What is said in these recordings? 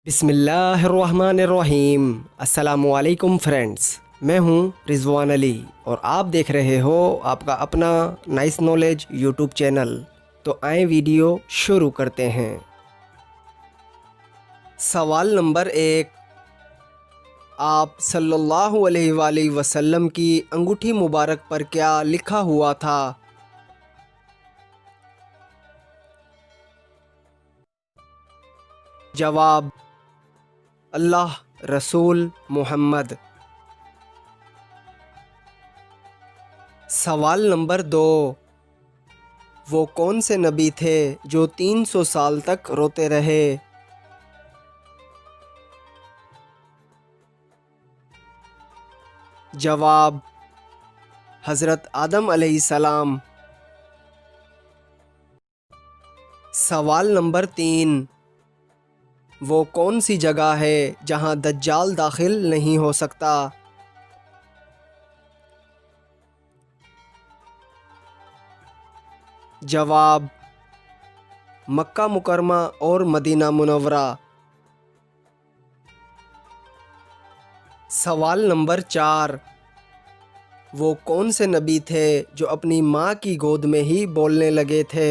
بسم اللہ الرحمن الرحیم۔ السلام علیکم فرینڈز، میں ہوں رضوان علی اور آپ دیکھ رہے ہو آپ کا اپنا نائس نالج یوٹیوب چینل۔ تو آئیں ویڈیو شروع کرتے ہیں۔ سوال نمبر 1، آپ صلی اللہ علیہ وآلہ وسلم کی انگوٹھی مبارک پر کیا لکھا ہوا تھا؟ جواب: اللہ، رسول، محمد۔ سوال نمبر 2، وہ کون سے نبی تھے جو 300 سال تک روتے رہے؟ جواب: حضرت آدم علیہ السلام۔ سوال نمبر 3، وہ کون سی جگہ ہے جہاں دجال داخل نہیں ہو سکتا؟ جواب: مکہ مکرمہ اور مدینہ منورہ۔ سوال نمبر 4، وہ کون سے نبی تھے جو اپنی ماں کی گود میں ہی بولنے لگے تھے؟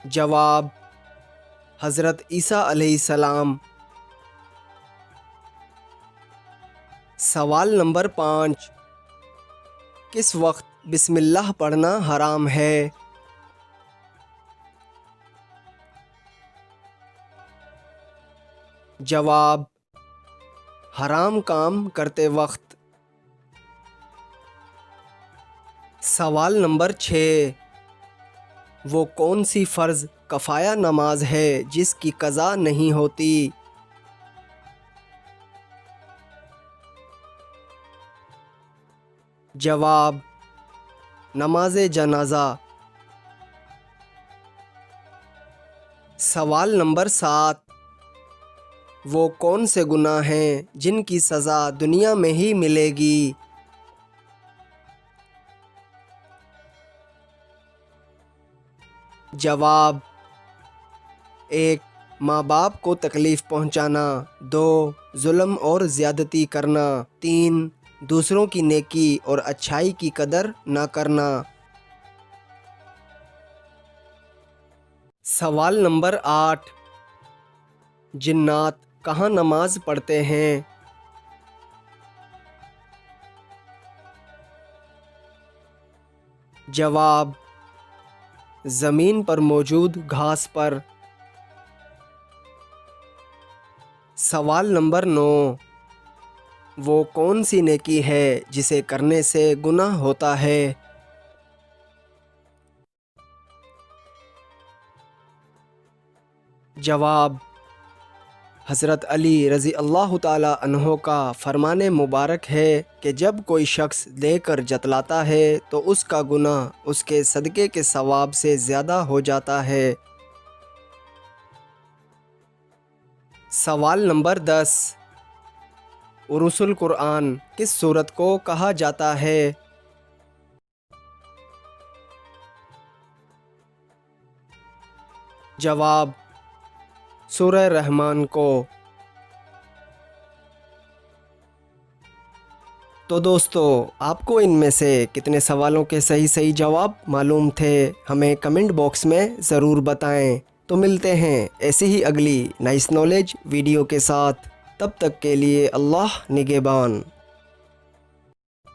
جواب: حضرت عیسیٰ علیہ السلام۔ سوال نمبر 5، کس وقت بسم اللہ پڑھنا حرام ہے؟ جواب: حرام کام کرتے وقت۔ سوال نمبر 6، وہ کون سی فرض کفایہ نماز ہے جس کی قضا نہیں ہوتی؟ جواب: نماز جنازہ۔ سوال نمبر 7، وہ کون سے گناہ ہیں جن کی سزا دنیا میں ہی ملے گی؟ جواب: 1، ماں باپ کو تکلیف پہنچانا، 2، ظلم اور زیادتی کرنا، 3، دوسروں کی نیکی اور اچھائی کی قدر نہ کرنا۔ سوال نمبر 8، جنات کہاں نماز پڑھتے ہیں؟ جواب: زمین پر موجود گھاس پر۔ سوال نمبر 9، وہ کون سی نیکی ہے جسے کرنے سے گناہ ہوتا ہے؟ جواب: حضرت علی رضی اللہ تعالیٰ عنہ کا فرمان مبارک ہے کہ جب کوئی شخص دے کر جتلاتا ہے تو اس کا گناہ اس کے صدقے کے ثواب سے زیادہ ہو جاتا ہے۔ سوال نمبر 10، عروس القرآن کس سورت کو کہا جاتا ہے؟ جواب: سورہ رحمان کو۔ تو دوستو، آپ کو ان میں سے کتنے سوالوں کے صحیح جواب معلوم تھے؟ ہمیں کمنٹ باکس میں ضرور بتائیں۔ تو ملتے ہیں ایسی ہی اگلی نائس نالج ویڈیو کے ساتھ، تب تک کے لیے اللہ نگہبان۔